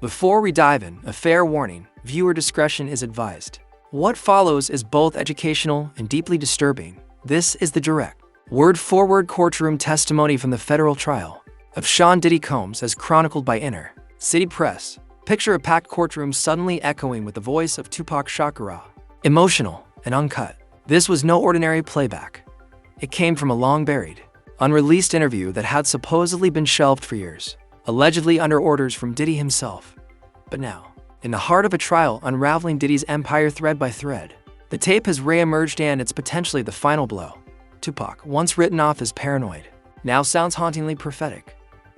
Before we dive in, a fair warning: viewer discretion is advised. What follows is both educational and deeply disturbing. This is the direct, word-for-word courtroom testimony from the federal trial of Sean Diddy Combs as chronicled by Inner City Press. Picture a packed courtroom suddenly echoing with the voice of Tupac Shakur, emotional and uncut. This was no ordinary playback. It came from a long-buried, unreleased interview that had supposedly been shelved for years, allegedly under orders from Diddy himself. But now, in the heart of a trial unraveling Diddy's empire thread by thread, the tape has re-emerged and it's potentially the final blow. Tupac, once written off as paranoid, now sounds hauntingly prophetic.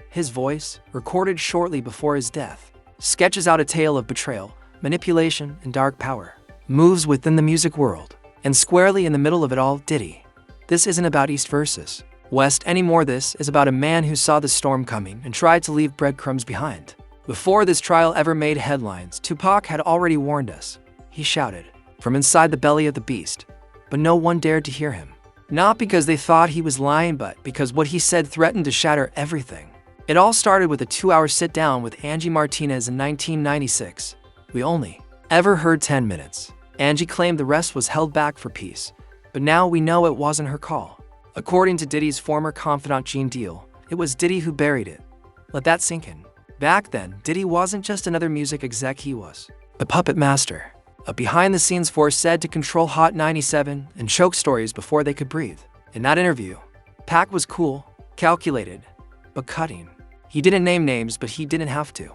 His voice, recorded shortly before his death, sketches out a tale of betrayal, manipulation, and dark power. Moves within the music world, and squarely in the middle of it all, Diddy. This isn't about East versus West anymore. This is about a man who saw the storm coming and tried to leave breadcrumbs behind. Before this trial ever made headlines, Tupac had already warned us. He shouted from inside the belly of the beast, but no one dared to hear him. Not because they thought he was lying, but because what he said threatened to shatter everything. It all started with a 2-hour sit-down with Angie Martinez in 1996. We only ever heard 10 minutes. Angie claimed the rest was held back for peace, but now we know it wasn't her call. According to Diddy's former confidant Gene Deal, it was Diddy who buried it. Let that sink in. Back then, Diddy wasn't just another music exec, he was a puppet master, a behind-the-scenes force said to control Hot 97 and choke stories before they could breathe. In that interview, Pac was cool, calculated, but cutting. He didn't name names, but he didn't have to.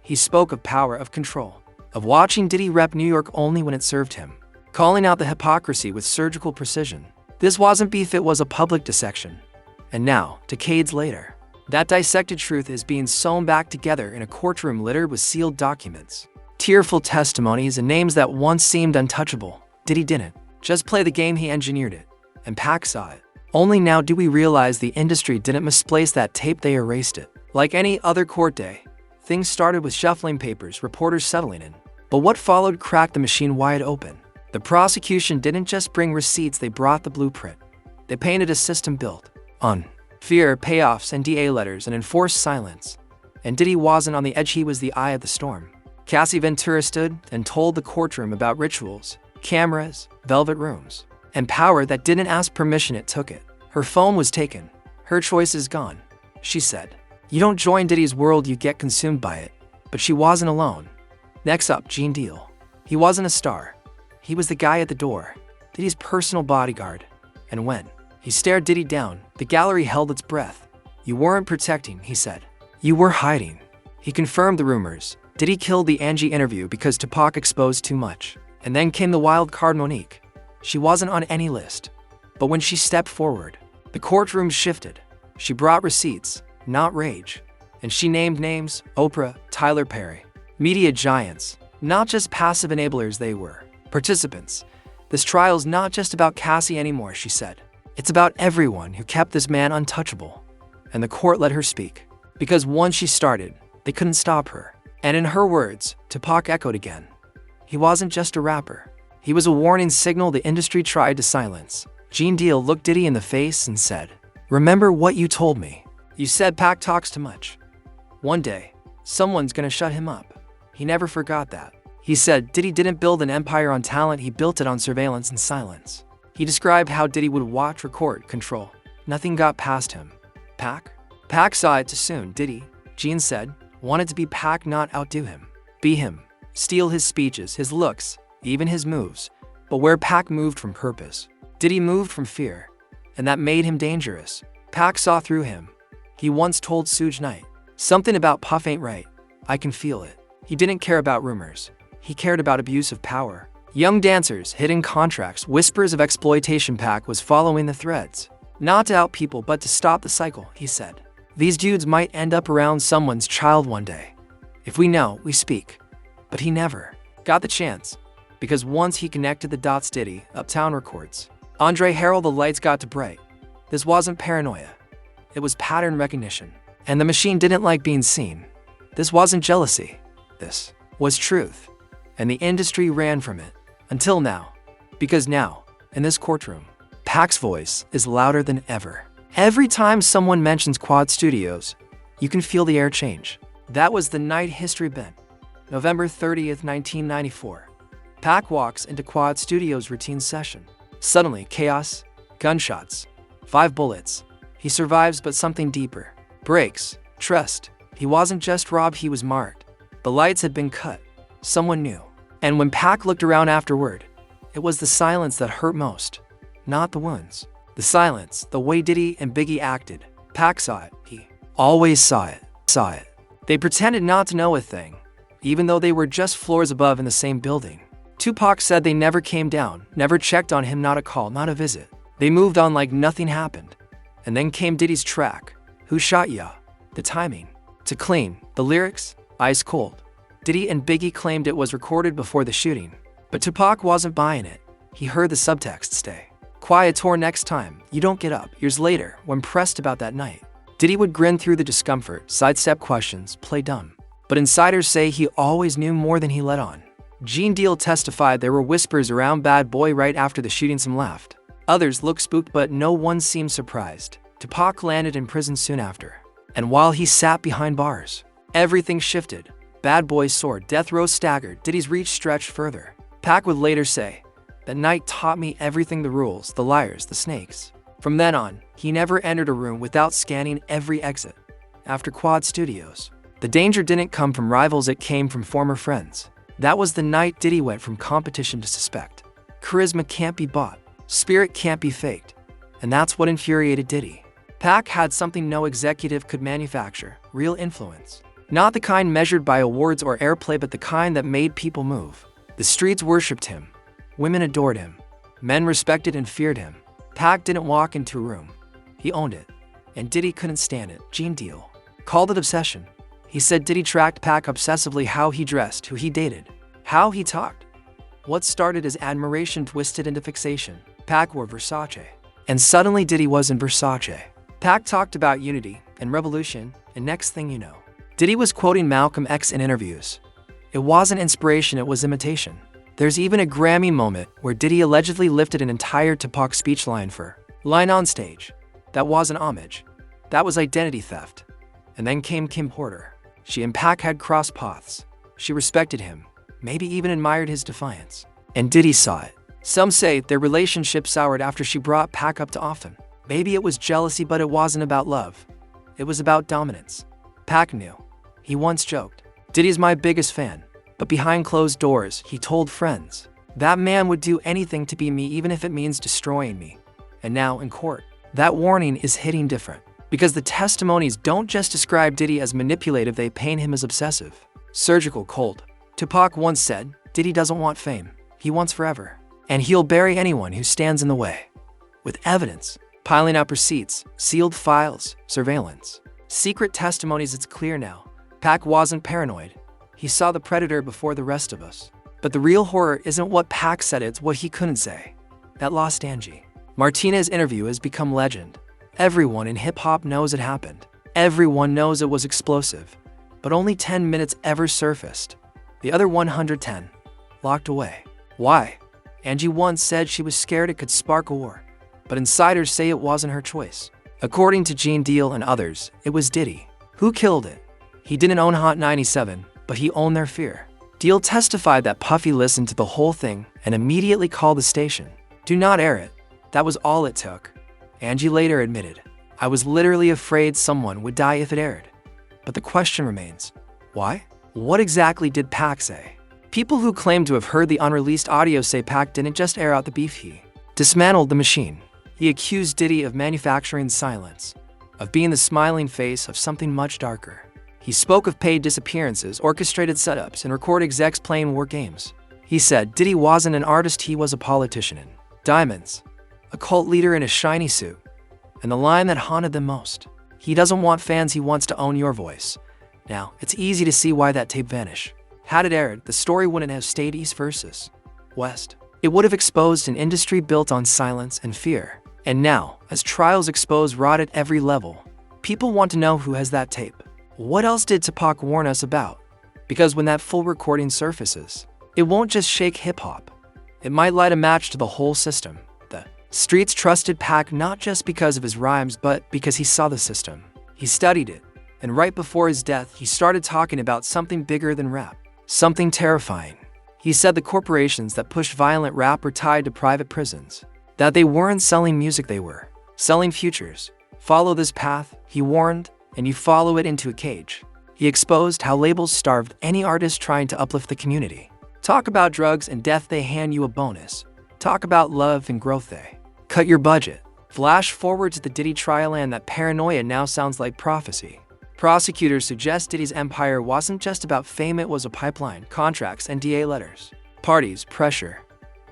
He spoke of power, of control, of watching Diddy rep New York only when it served him, calling out the hypocrisy with surgical precision. This wasn't beef, it was a public dissection. And now, decades later, that dissected truth is being sewn back together in a courtroom littered with sealed documents, tearful testimonies, and names that once seemed untouchable. Diddy didn't just play the game, he engineered it, and Pac saw it. Only now do we realize the industry didn't misplace that tape, they erased it. Like any other court day, things started with shuffling papers, reporters settling in. But what followed cracked the machine wide open. The prosecution didn't just bring receipts, they brought the blueprint. They painted a system built on fear, payoffs, and DA letters, and enforced silence. And Diddy wasn't on the edge, he was the eye of the storm. Cassie Ventura stood and told the courtroom about rituals, cameras, velvet rooms, and power that didn't ask permission, it took it. Her phone was taken. Her choice is gone. She said, "You don't join Diddy's world, you get consumed by it." But she wasn't alone. Next up, Gene Deal. He wasn't a star. He was the guy at the door, Diddy's personal bodyguard. And when he stared Diddy down, the gallery held its breath. "You weren't protecting," he said. "You were hiding." He confirmed the rumors. Diddy killed the Angie interview because Tupac exposed too much. And then came the wild card Monique. She wasn't on any list. But when she stepped forward, the courtroom shifted. She brought receipts, not rage. And she named names: Oprah, Tyler Perry. Media giants, not just passive enablers, they were participants. "This trial's not just about Cassie anymore," she said. "It's about everyone who kept this man untouchable." And the court let her speak. Because once she started, they couldn't stop her. And in her words, Tupac echoed again. He wasn't just a rapper. He was a warning signal the industry tried to silence. Gene Deal looked Diddy in the face and said, "Remember what you told me. You said Pac talks too much. One day, someone's gonna shut him up." He never forgot that. He said Diddy didn't build an empire on talent, he built it on surveillance and silence. He described how Diddy would watch, record, control. Nothing got past him. Pac saw it too soon. Diddy, Gene said, wanted to be Pac, not outdo him. Be him. Steal his speeches, his looks, even his moves. But where Pac moved from purpose, Diddy moved from fear. And that made him dangerous. Pac saw through him. He once told Suge Knight, "Something about Puff ain't right. I can feel it." He didn't care about rumors. He cared about abuse of power. Young dancers, hidden contracts, whispers of exploitation. Pac was following the threads. Not to out people, but to stop the cycle, he said. "These dudes might end up around someone's child one day. If we know, we speak." But he never got the chance. Because once he connected the dots, Diddy, Uptown Records, Andre Harrell, the lights got too bright. This wasn't paranoia. It was pattern recognition. And the machine didn't like being seen. This wasn't jealousy. This was truth. And the industry ran from it. Until now. Because now, in this courtroom, Pac's voice is louder than ever. Every time someone mentions Quad Studios, you can feel the air change. That was the night history bent. November 30th, 1994. Pac walks into Quad Studios' routine session. Suddenly, chaos, gunshots, 5 bullets. He survives, but something deeper breaks. Trust. He wasn't just robbed, he was marked. The lights had been cut. Someone knew. And when Pac looked around afterward, it was the silence that hurt most, not the wounds. The silence, the way Diddy and Biggie acted. Pac saw it. He always saw it. They pretended not to know a thing, even though they were just floors above in the same building. Tupac said they never came down, never checked on him, not a call, not a visit. They moved on like nothing happened. And then came Diddy's track, Who Shot Ya? The timing. To clean, the lyrics, ice cold. Diddy and Biggie claimed it was recorded before the shooting, but Tupac wasn't buying it. He heard the subtext, stay quiet or next time, you don't get up. Years later, when pressed about that night, Diddy would grin through the discomfort, sidestep questions, play dumb. But insiders say he always knew more than he let on. Gene Deal testified there were whispers around Bad Boy right after the shooting. Some laughed. Others looked spooked, but no one seemed surprised. Tupac landed in prison soon after. And while he sat behind bars, everything shifted. Bad Boy's soared, death row staggered, Diddy's reach stretched further. Pac would later say, that night taught me everything, the rules, the liars, the snakes. From then on, he never entered a room without scanning every exit. After Quad Studios, the danger didn't come from rivals, it came from former friends. That was the night Diddy went from competition to suspect. Charisma can't be bought, spirit can't be faked. And that's what infuriated Diddy. Pac had something no executive could manufacture, real influence. Not the kind measured by awards or airplay, but the kind that made people move. The streets worshipped him. Women adored him. Men respected and feared him. Pac didn't walk into a room. He owned it. And Diddy couldn't stand it. Gene Deal called it obsession. He said Diddy tracked Pac obsessively, how he dressed, who he dated, how he talked. What started as admiration twisted into fixation. Pac wore Versace. And suddenly Diddy was in Versace. Pac talked about unity and revolution, and next thing you know, Diddy was quoting Malcolm X in interviews. It wasn't inspiration, it was imitation. There's even a Grammy moment where Diddy allegedly lifted an entire Tupac speech line on stage. That wasn't homage. That was identity theft. And then came Kim Porter. She and Pac had crossed paths. She respected him, maybe even admired his defiance. And Diddy saw it. Some say their relationship soured after she brought Pac up too often. Maybe it was jealousy, but it wasn't about love. It was about dominance. Pac knew. He once joked, Diddy's my biggest fan. But behind closed doors, he told friends, that man would do anything to be me, even if it means destroying me. And now in court, that warning is hitting different. Because the testimonies don't just describe Diddy as manipulative, they paint him as obsessive, surgical, cold. Tupac once said, Diddy doesn't want fame, he wants forever. And he'll bury anyone who stands in the way. With evidence, piling up receipts, sealed files, surveillance, secret testimonies, it's clear now. Pac wasn't paranoid. He saw the predator before the rest of us. But the real horror isn't what Pac said, it's what he couldn't say. That lost Angie Martinez interview has become legend. Everyone in hip-hop knows it happened. Everyone knows it was explosive. But only 10 minutes ever surfaced. The other 110, locked away. Why? Angie once said she was scared it could spark a war. But insiders say it wasn't her choice. According to Gene Deal and others, it was Diddy. Who killed it? He didn't own Hot 97. But he owned their fear. Deal testified that Puffy listened to the whole thing and immediately called the station. Do not air it. That was all it took. Angie later admitted, I was literally afraid someone would die if it aired. But the question remains, why? What exactly did Pac say? People who claim to have heard the unreleased audio say Pac didn't just air out the beef, he dismantled the machine. He accused Diddy of manufacturing silence, of being the smiling face of something much darker. He spoke of paid disappearances, orchestrated setups, and record execs playing war games. He said Diddy wasn't an artist, he was a politician in diamonds, a cult leader in a shiny suit. And the line that haunted them most, he doesn't want fans, he wants to own your voice. Now, it's easy to see why that tape vanished. Had it aired, the story wouldn't have stayed East versus West. It would have exposed an industry built on silence and fear. And now, as trials expose rot at every level, people want to know who has that tape. What else did Tupac warn us about? Because when that full recording surfaces, it won't just shake hip-hop. It might light a match to the whole system. The streets trusted Pac not just because of his rhymes, but because he saw the system. He studied it, and right before his death, he started talking about something bigger than rap. something terrifying. He said the corporations that pushed violent rap were tied to private prisons, that they weren't selling music, they were selling futures. Follow this path, he warned, and you follow it into a cage. He exposed how labels starved any artist trying to uplift the community. Talk about drugs and death, they hand you a bonus. Talk about love and growth, they cut your budget. Flash forward to the Diddy trial, and that paranoia now sounds like prophecy. Prosecutors suggest Diddy's empire wasn't just about fame, it was a pipeline, contracts, NDA letters, parties, pressure.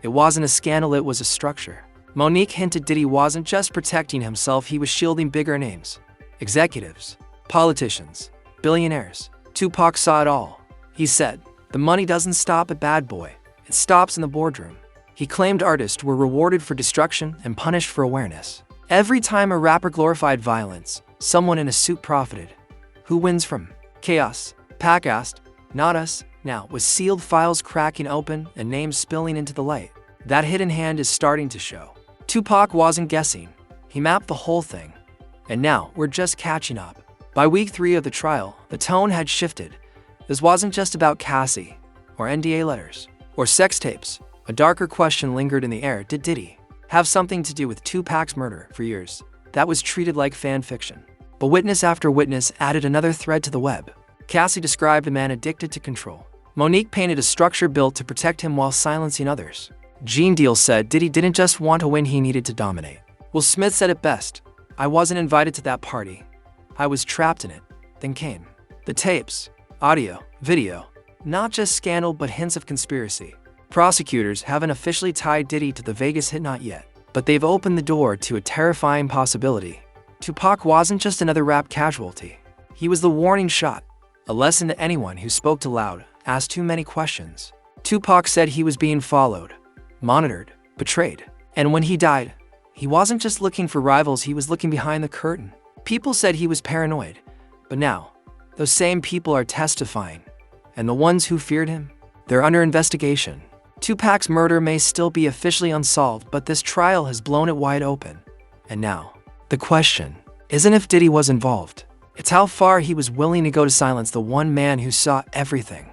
It wasn't a scandal, it was a structure. Monique hinted Diddy wasn't just protecting himself, he was shielding bigger names, executives, politicians, billionaires. Tupac saw it all. He said, "The money doesn't stop at Bad Boy, it stops in the boardroom." He claimed artists were rewarded for destruction and punished for awareness. Every time a rapper glorified violence, someone in a suit profited. Who wins from chaos? Pac asked. Not us. Now, with sealed files cracking open and names spilling into the light, that hidden hand is starting to show. Tupac wasn't guessing. He mapped the whole thing. And now, we're just catching up. By week 3 of the trial, the tone had shifted. This wasn't just about Cassie, or NDA letters, or sex tapes. A darker question lingered in the air. Did Diddy have something to do with Tupac's murder? For years, that was treated like fan fiction. But witness after witness added another thread to the web. Cassie described a man addicted to control. Monique painted a structure built to protect him while silencing others. Gene Deal said Diddy didn't just want to win, he needed to dominate. Will Smith said it best. I wasn't invited to that party. I was trapped in it. Then came the tapes, audio, video. Not just scandal, but hints of conspiracy. Prosecutors haven't officially tied Diddy to the Vegas hit, not yet, but they've opened the door to a terrifying possibility. Tupac wasn't just another rap casualty. He was the warning shot, a lesson to anyone who spoke too loud, asked too many questions. Tupac said he was being followed, monitored, betrayed. And when he died, he wasn't just looking for rivals, he was looking behind the curtain. People said he was paranoid, but now, those same people are testifying. And the ones who feared him, they're under investigation. Tupac's murder may still be officially unsolved, but this trial has blown it wide open. And now, the question isn't if Diddy was involved. It's how far he was willing to go to silence the one man who saw everything.